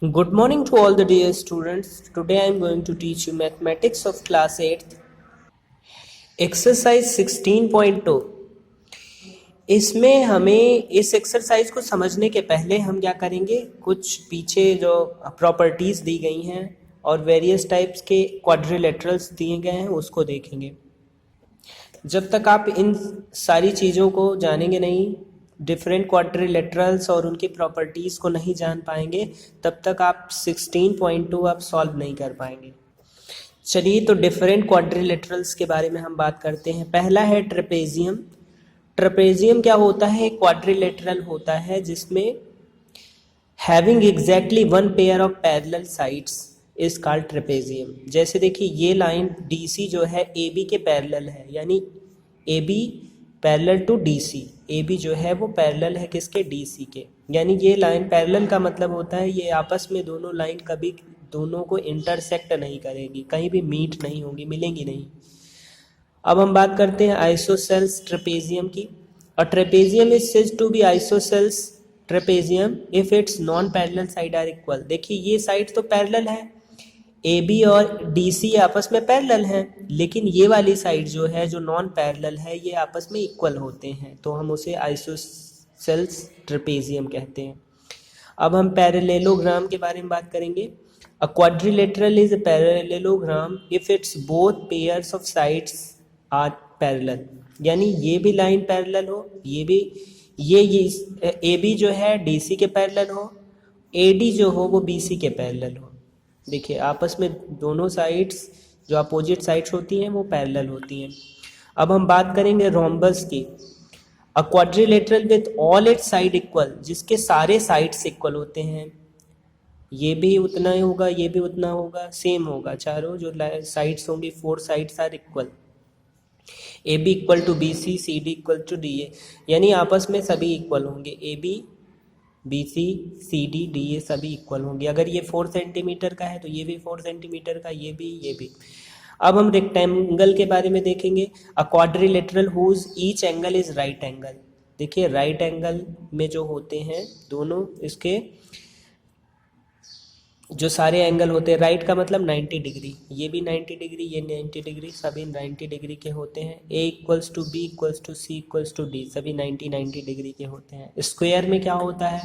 Good morning to all the dear students. Today I am going to teach you mathematics of class 8th. Exercise 16.2. इसमें हमें इस exercise को समझने के पहले हम क्या करेंगे, कुछ पीछे जो प्रॉपर्टीज़ दी गई हैं और वेरियस टाइप्स के क्वाड्रिलेटरल्स दिए गए हैं उसको देखेंगे। जब तक आप इन सारी चीज़ों को जानेंगे नहीं, डिफरेंट क्वाड्रिलेटरल्स और उनकी प्रॉपर्टीज़ को नहीं जान पाएंगे, तब तक आप 16.2 आप सॉल्व नहीं कर पाएंगे। चलिए तो डिफरेंट क्वाड्रिलेटरल्स के बारे में हम बात करते हैं। पहला है ट्रेपेजियम। ट्रेपेजियम क्या होता है? एक क्वाड्रिलेटरल होता है जिसमें having exactly one pair of parallel sides is called trapezium. जैसे देखिए ये लाइन DC जो है AB के पैरेलल है, यानी AB parallel to DC। AB जो है वो पैरेलल है किसके? DC के। यानी ये लाइन पैरेलल का मतलब होता है ये आपस में दोनों लाइन कभी दोनों को इंटरसेक्ट नहीं करेगी, कहीं भी मीट नहीं होगी, मिलेंगी नहीं। अब हम बात करते हैं आइसोसेल्स ट्रेपेजियम की। A trapezium is said to be isosceles trapezium if its non parallel side are equal. देखिए ये साइड तो पैरेलल है, AB और DC आपस में पैरेलल हैं, लेकिन ये वाली साइड जो है जो नॉन पैरेलल है ये आपस में इक्वल होते हैं, तो हम उसे आइसोसेल्स ट्रेपेजियम कहते हैं। अब हम पैरेलेलोग्राम के बारे में बात करेंगे। A quadrilateral is a parallelogram if it's both pairs of sides are parallel. यानी ये भी लाइन पैरेलल हो, ये भी ये AB जो है DC के पैरेलल हो, AD जो हो वो BC के पैरेलल हो। देखिए आपस में दोनों साइड्स जो अपोजिट साइड्स होती हैं वो पैरेलल होती हैं। अब हम बात करेंगे रोम्बस की। अ quadrilateral with all it's side equal, जिसके सारे साइड्स इक्वल होते हैं, ये भी उतना ही होगा, ये भी उतना होगा, सेम होगा, चारों जो साइड्स होंगी 4 sides are equal. AB equal to BC, CD equal to DA, यानी आपस में सभी इक्वल होंगे। AB BC CD DA सभी इक्वल होंगे। अगर ये 4 सेंटीमीटर का है तो ये भी 4 सेंटीमीटर का, ये भी। अब हम रेक्टेंगल के बारे में देखेंगे। A quadrilateral whose each angle is right angle. देखिए राइट एंगल में जो होते हैं दोनों इसके जो सारे एंगल होते हैं, राइट का मतलब 90 डिग्री, ये भी 90 डिग्री, ये 90 डिग्री, सभी 90 डिग्री के होते हैं। A equals to B equals to C equals to D, सभी 90 डिग्री के होते हैं। स्क्वायर में क्या होता है?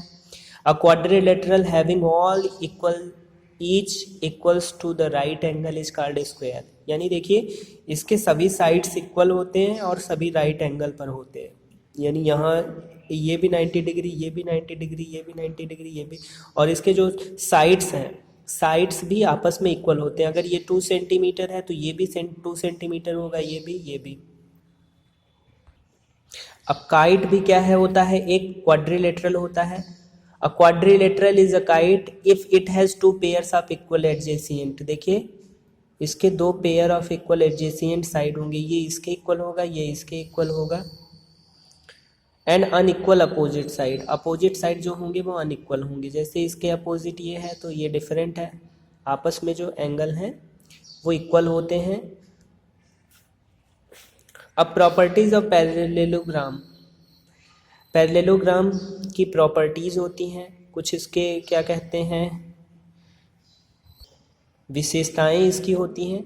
A quadrilateral having all equal each equals to the right angle is called square. यानी देखिए इसके सभी साइड्स इक्वल होते हैं और सभी राइट एंगल पर होते हैं। यानी यहाँ ये भी 90 डिग्री, ये भी 90 डिग्री, ये भी 90 डिग्री, ये भी, और इसके जो साइड्स हैं साइड्स भी आपस में इक्वल होते हैं। अगर ये 2 सेंटीमीटर है तो ये भी 2 सेंटीमीटर होगा, ये भी। अब काइट भी क्या है होता है? एक क्वाड्रिलेटरल होता है। A quadrilateral is a kite if it has 2 pairs of equal adjacent. देखिए इसके 2 pair of equal adjacent side होंगे, ये इसके इक्वल होगा, ये इसके इक्वल होगा। And unequal opposite side, opposite side जो होंगे वो अनइक्वल होंगे। जैसे इसके अपोजिट ये है तो ये डिफरेंट है, आपस में जो एंगल हैं वो इक्वल होते हैं। अब प्रॉपर्टीज ऑफ पैरेलेलोग्राम। पैरेलेलोग्राम की प्रॉपर्टीज होती हैं कुछ, इसके क्या कहते हैं विशेषताएं इसकी होती हैं।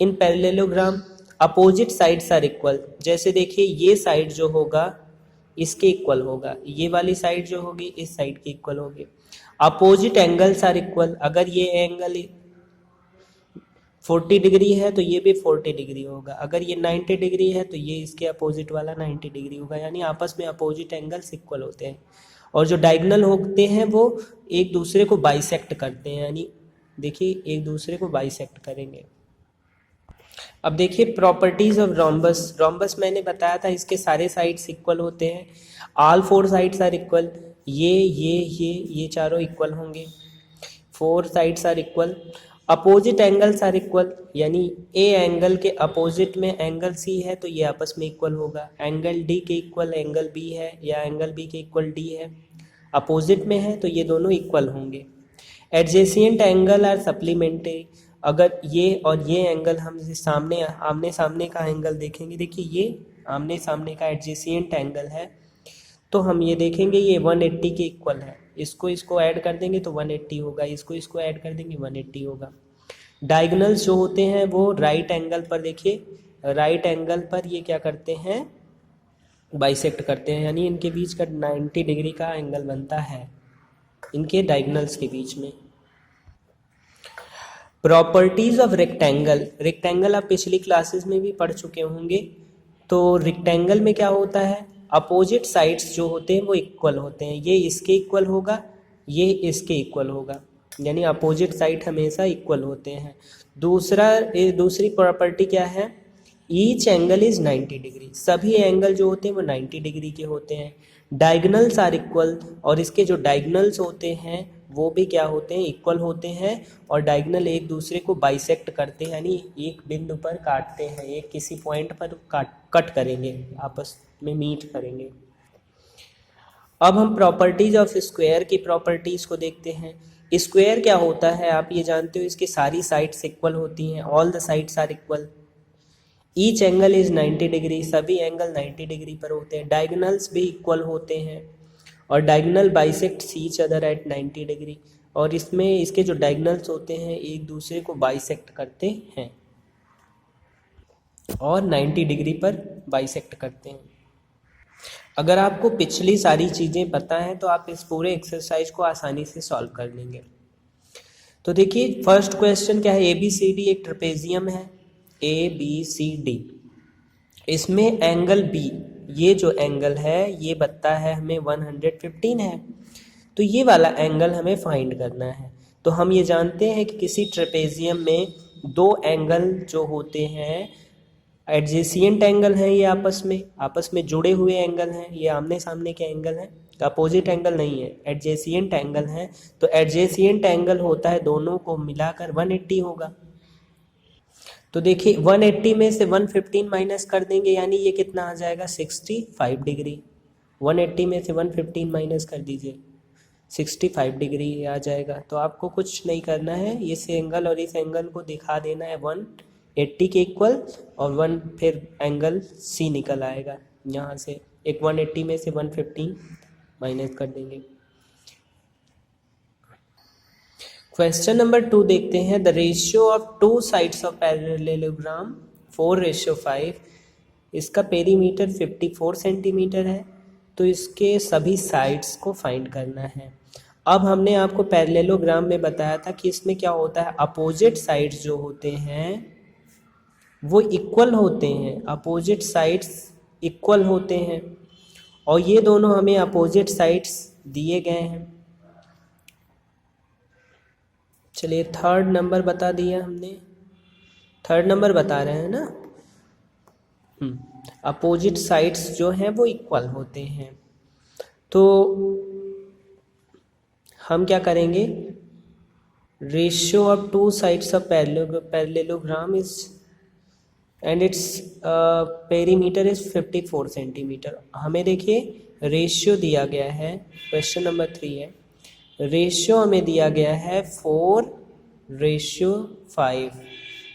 In parallelogram opposite sides are equal. जैसे देखिए ये साइड जो होगा इसके इक्वल होगा, ये वाली साइड जो होगी इस साइड की इक्वल होगी। Opposite angles are equal. अगर ये एंगल 40 डिग्री है तो ये भी 40 डिग्री होगा, अगर ये 90 डिग्री है तो ये इसके अपोजिट वाला 90 डिग्री होगा। यानी आपस में अपोजिट एंगल्स इक्वल होते हैं। और जो डायगोनल होते हैं वो एक दूसरे को बाइसेक्ट करते हैं, यानी देखिए एक दूसरे को बाइसेक्ट करेंगे। अब देखिए प्रॉपर्टीज ऑफ रोम्बस। रोम्बस मैंने बताया था इसके सारे साइड्स इक्वल होते हैं। ऑल 4 साइड्स आर इक्वल, ये चारों इक्वल होंगे, 4 sides are equal. Opposite angles are equal, यानी ए एंगल के अपोजिट में एंगल C है तो ये आपस में इक्वल होगा। एंगल D के इक्वल एंगल B है, या एंगल B के इक्वल D है, अपोजिट में है तो ये दोनों इक्वल होंगे। Adjacent angle are supplementary. अगर ये और ये एंगल हम सामने आमने सामने का एंगल देखेंगे, देखिए ये आमने सामने का एडजेसेंट एंगल है तो हम ये देखेंगे ये 180 के इक्वल है। इसको इसको ऐड कर देंगे तो 180 होगा, इसको ऐड कर देंगे 180 होगा। डायगोनल्स जो होते हैं वो राइट एंगल पर, देखिए राइट एंगल पर ये क्या करते हैं, बाइसेक्ट करते हैं, यानी इनके बीच का 90 डिग्री का एंगल बनता है इनके डायगोनल्स के बीच में। प्रॉपर्टीज ऑफ रेक्टेंगल, रेक्टेंगल आप पिछली क्लासेस में भी पढ़ चुके होंगे। तो रेक्टेंगल में क्या होता है, अपोजिट साइड्स जो होते हैं वो इक्वल होते हैं, ये इसके इक्वल होगा, ये इसके इक्वल होगा, यानी अपोजिट साइड हमेशा इक्वल होते हैं। दूसरी प्रॉपर्टी क्या है, ईच एंगल इज 90 डिग्री, सभी एंगल जो होते हैं वो 90 डिग्री के होते हैं। डायगोनल्स आर इक्वल, और इसके जो डायगोनल्स होते हैं वो भी क्या होते हैं, इक्वल होते हैं, और डायगोनल एक दूसरे को बाइसेक्ट करते हैं, यानी एक बिंदु पर काटते हैं, एक किसी पॉइंट पर कट करेंगे, आपस में मीट करेंगे। अब हम प्रॉपर्टीज ऑफ स्क्वायर की प्रॉपर्टीज को देखते हैं। स्क्वायर क्या होता है, आप ये जानते हो, इसकी सारी साइड्स इक्वल होती हैं, all the sides are equal. Each angle is 90 degree, सभी एंगल 90 डिग्री पर होते हैं। डायगोनल्स भी इक्वल होते हैं, और diagonal bisects each other at 90 degree, और इसमें इसके जो डायगोनल्स होते हैं एक दूसरे को बाइसेक्ट करते हैं और 90 डिग्री पर बाइसेक्ट करते हैं। अगर आपको पिछली सारी चीज़ें पता हैं तो आप इस पूरे एक्सरसाइज को आसानी से सॉल्व कर लेंगे। तो देखिए फर्स्ट क्वेश्चन क्या है, ABCD एक ट्रेपेजियम है, ABCD, इसमें एंगल B, ये जो एंगल है ये बताता है हमें 115 है, तो ये वाला एंगल हमें फाइंड करना है। तो हम ये जानते हैं कि किसी ट्रेपेजियम में दो एंगल जो होते हैं एडजेसेंट एंगल हैं, ये आपस में जुड़े हुए एंगल हैं, ये आमने सामने के एंगल हैं, अपोजिट एंगल नहीं है, एडजेसेंट एंगल हैं। तो एडजेसेंट एंगल होता है दोनों को मिलाकर 180 होगा। तो देखिए 180 में से 115 माइनस कर देंगे, यानी ये कितना आ जाएगा, 65 डिग्री। 180 में से 115 माइनस कर दीजिए, 65 डिग्री आ जाएगा। तो आपको कुछ नहीं करना है, इस एंगल और इस एंगल को दिखा देना है 180 के इक्वल, और 1 फिर एंगल C निकल आएगा यहाँ से, एक 180 में से 115 माइनस कर देंगे। क्वेश्चन नंबर 2 देखते हैं, the ratio of two sides of parallelogram 4:5, इसका पेरीमीटर 54 सेंटीमीटर है, तो इसके सभी साइड्स को फाइंड करना है। अब हमने आपको पैरेललोग्राम में बताया था कि इसमें क्या होता है, अपोजिट साइड्स जो होते हैं वो इक्वल होते हैं, अपोजिट साइड्स इक्वल होते हैं, और ये दोनों हमें अपोजिट साइड्स दिए गए हैं। चलिए थर्ड नंबर बता दिया हमने, थर्ड नंबर बता रहे हैं ना, अपोजिट साइड्स जो हैं वो इक्वल होते हैं। तो हम क्या करेंगे, ratio of two sides of parallelogram is and its perimeter is 54 centimetre. हमें देखिए रेशियो दिया गया है, क्वेश्चन नंबर 3 है, रेशियो हमें दिया गया है 4:5,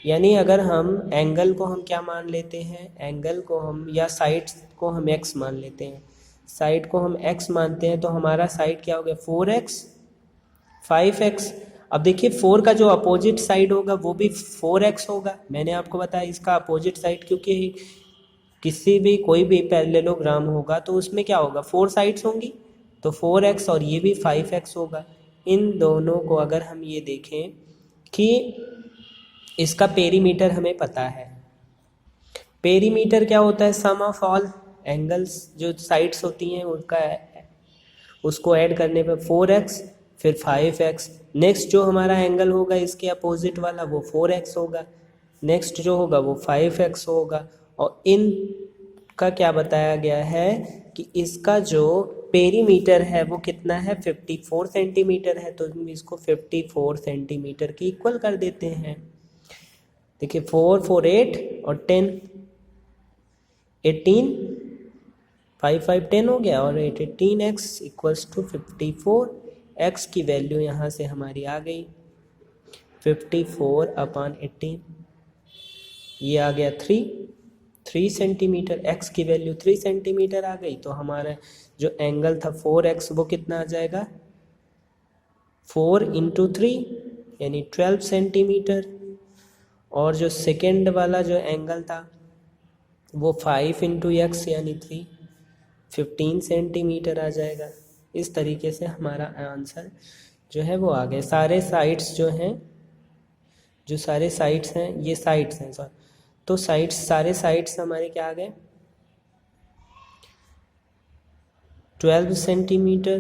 यानी अगर हम एंगल को हम क्या मान लेते हैं, एंगल को हम या साइड को हम x मान लेते हैं, साइड को हम x मानते हैं, तो हमारा साइड क्या हो गया 4x 5x। अब देखिए 4 का जो अपोजिट साइड होगा वो भी 4x होगा, मैंने आपको बताया इसका अपोजिट साइड, क्योंकि किसी भी कोई भी पैरेललोग्राम होगा तो उसमें क्या होगा 4 साइड्स होंगी, तो 4x और ये भी 5x होगा। इन दोनों को अगर हम ये देखें कि इसका पेरीमीटर हमें पता है, पेरीमीटर क्या होता है, सम ऑफ ऑल एंगल्स जो साइड्स होती हैं उनका, उसको ऐड करने पर 4x फिर 5x, नेक्स्ट जो हमारा एंगल होगा इसके अपोजिट वाला वो 4x होगा, नेक्स्ट जो होगा वो 5x होगा, और इन का क्या बताया गया है कि इसका जो पेरीमीटर है वो कितना है 54 सेंटीमीटर है, तो हम इसको 54 सेंटीमीटर के इक्वल कर देते हैं। देखिए 4 4 8 और 10 18, 5 5 10 हो गया, और 18x इक्वल्स टू 54, x की वैल्यू यहाँ से हमारी आ गई 54/18, ये आ गया 3 सेंटीमीटर, x की वैल्यू 3 सेंटीमीटर आ गई, तो हमारा जो एंगल था 4x वो कितना आ जाएगा 4 इंटू 3 यानी 12 सेंटीमीटर, और जो सेकेंड वाला जो एंगल था वो 5 इंटू एक्स यानी 3, 15 सेंटीमीटर आ जाएगा। इस तरीके से हमारा आंसर जो है वो आ गया। सारे साइड्स जो हैं, जो सारे साइड्स हैं, ये साइड्स हैं सॉरी, तो साइड्स, सारे साइड्स हमारे क्या आ गए, 12 सेंटीमीटर,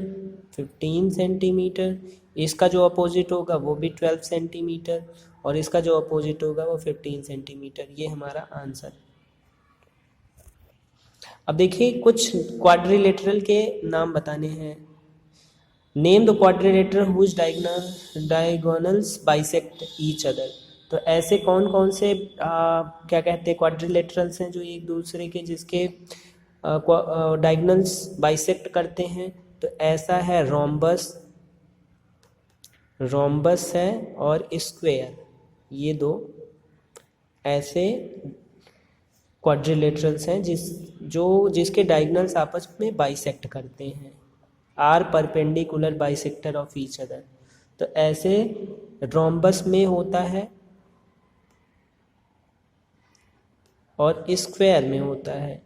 15 सेंटीमीटर, इसका जो अपोजिट होगा वो भी 12 सेंटीमीटर, और इसका जो अपोजिट होगा वो 15 सेंटीमीटर। ये हमारा आंसर। अब देखिए कुछ क्वाड्रिलेटरल के नाम बताने हैं। Name the quadrilateral whose diagonals bisect each other. तो ऐसे कौन कौन से क्या कहते हैं क्वाड्रिलेटरल्स हैं जो एक दूसरे के जिसके डायगोनल्स बाइसेक्ट करते हैं। तो ऐसा है रोम्बस, रोम्बस है और स्क्वायर, ये दो ऐसे क्वाड्रिलेटरल्स हैं जिसके डायगोनल्स आपस में बाइसेक्ट करते हैं, are perpendicular bisector of each other. तो ऐसे रोम्बस में होता है और स्क्वायर में होता है।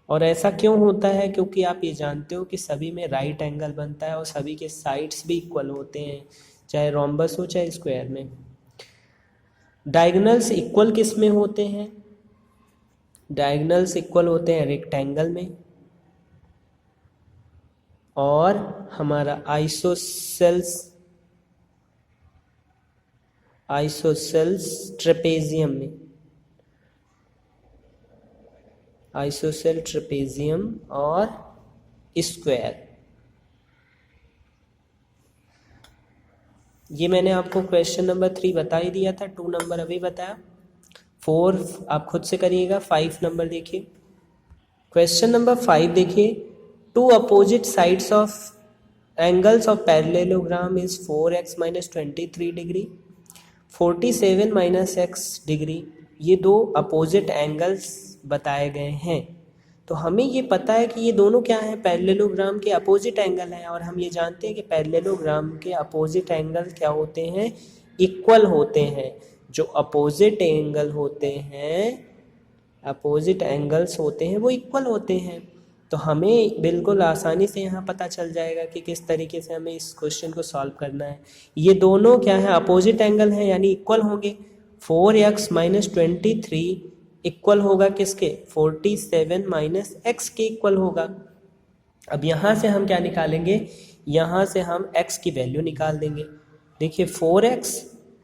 और ऐसा क्यों होता है, क्योंकि आप ये जानते हो कि सभी में राइट एंगल बनता है और सभी के साइड्स भी इक्वल होते हैं, चाहे रोम्बस हो चाहे स्क्वायर में। डायगोनल्स इक्वल किस में होते हैं, डायगोनल्स इक्वल होते हैं रेक्टेंगल में, और हमारा आइसोसेल्स ट्रेपेजियम में, आइसोसेल ट्रेपेजियम और स्क्वायर। ये मैंने आपको क्वेश्चन नंबर 3 बता ही दिया था, 2 नंबर अभी बताया, 4 आप खुद से करिएगा। 5 नंबर देखिए, क्वेश्चन नंबर 5 देखिए, two opposite sides of angles of parallelogram is 4x minus 23 degree, 47 minus x degree. ये दो अपोजिट एंगल्स बताए गए हैं। तो हमें ये पता है कि ये दोनों क्या हैं, पैरेललोग्राम के अपोजिट एंगल हैं, और हम ये जानते हैं कि पैरेललोग्राम के अपोजिट एंगल क्या होते हैं, इक्वल होते हैं। जो अपोजिट एंगल होते हैं, अपोजिट एंगल्स होते हैं वो इक्वल होते हैं। तो हमें बिल्कुल आसानी से यहाँ पता चल जाएगा कि किस तरीके से हमें इस क्वेश्चन को सॉल्व करना है। ये दोनों क्या है, अपोजिट एंगल हैं यानी इक्वल होंगे। 4x माइनस 23 इक्वल होगा किसके, 47 माइनस x के इक्वल होगा। अब यहाँ से हम क्या निकालेंगे, यहाँ से हम x की वैल्यू निकाल देंगे। देखिए 4x,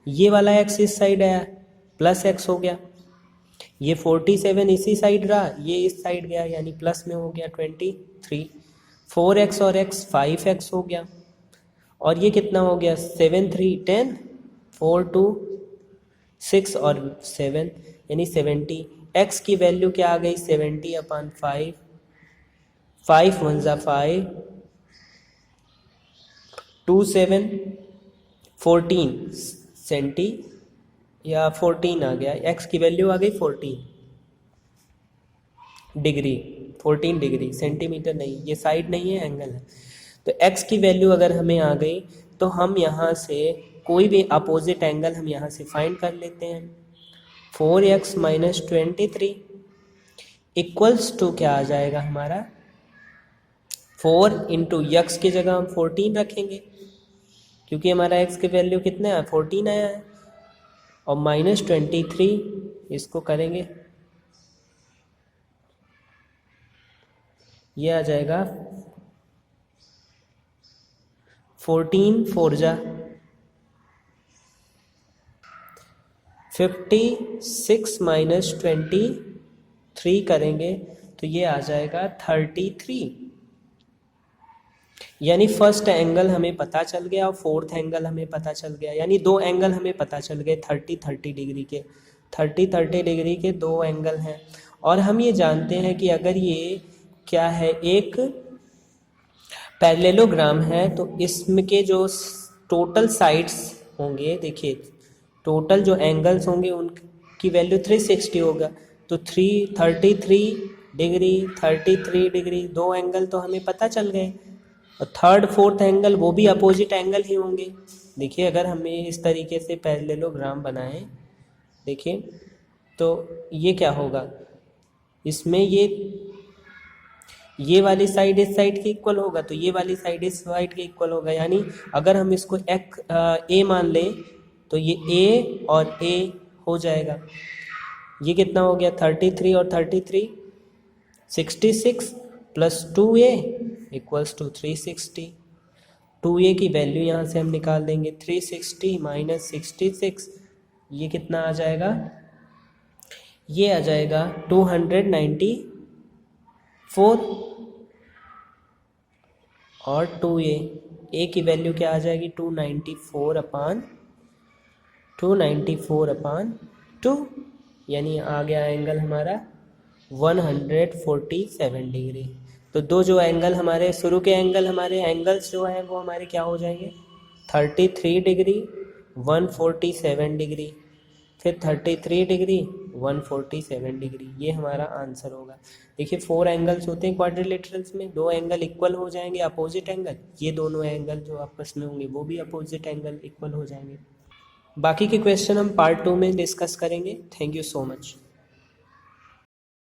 ये वाला x इस साइड आया, प्लस x हो गया, ये 47 इसी साइड रहा, ये इस साइड गया यानी प्लस में हो गया 23। 4x और x 5x हो गया, और ये कितना हो गया, 7 3 10, 4 2 6 और 7 यानी 70। x की वैल्यू क्या आ गई, 70/5, 5 1 जा 5, 2 7 14 सेंटी या 14 आ गया, x की वैल्यू आ गई 14 डिग्री, 14 डिग्री, सेंटीमीटर नहीं, ये साइड नहीं है एंगल है। तो x की वैल्यू अगर हमें आ गई तो हम यहाँ से कोई भी अपोजिट एंगल हम यहाँ से फाइंड कर लेते हैं। 4x माइनस 23 इक्वल्स टू क्या आ जाएगा हमारा, 4 इंटू यक्स की जगह हम 14 रखेंगे क्योंकि हमारा x की वैल्यू कितना है, 14 आया है, और माइनस 23 इसको करेंगे, ये आ जाएगा 14 4 जा 56 माइनस 23 करेंगे तो ये आ जाएगा 33। यानी फर्स्ट एंगल हमें पता चल गया और फोर्थ एंगल हमें पता चल गया, यानी दो एंगल हमें पता चल गए 30 डिग्री के, 30 डिग्री के दो एंगल हैं। और हम ये जानते हैं कि अगर ये क्या है, एक पैरेललोग्राम है तो इसमें के जो टोटल साइड्स होंगे, देखिए टोटल जो एंगल्स होंगे उनकी वैल्यू 360 होगा। तो 33 डिग्री 33 डिग्री दो एंगल तो हमें पता चल गए। और थर्ड फोर्थ एंगल वो भी अपोजिट एंगल ही होंगे। देखिए अगर हमें इस तरीके से पैरेललोग्राम बनाएं, देखिए तो ये क्या होगा, इसमें ये वाली साइड इस साइड के इक्वल होगा, तो ये वाली साइड इस साइड के इक्वल होगा। यानी अगर हम इसको ए मान लें तो ये ए और ए हो जाएगा। ये कितना हो गया, 33 और 33, 66 plus 2a equals to 360। 2a की वैल्यू यहाँ से हम निकाल देंगे, 360 माइनस 66, ये कितना आ जाएगा, ये आ जाएगा 294 और 2a, a की वैल्यू क्या आ जाएगी 294/2, यानी आ गया एंगल हमारा 147 डिग्री। तो दो जो एंगल हमारे शुरू के एंगल, हमारे एंगल्स जो हैं वो हमारे क्या हो जाएंगे, 33 डिग्री 147 डिग्री, फिर 33 डिग्री 147 डिग्री, ये हमारा आंसर होगा। देखिए 4 एंगल्स होते हैं क्वाड्रिलेटरल्स में, 2 एंगल इक्वल हो जाएंगे अपोजिट एंगल, ये दोनों एंगल जो आपस में होंगे वो भी अपोजिट एंगल इक्वल हो जाएंगे। बाकी के क्वेश्चन हम पार्ट 2 में डिस्कस करेंगे। Thank you so much.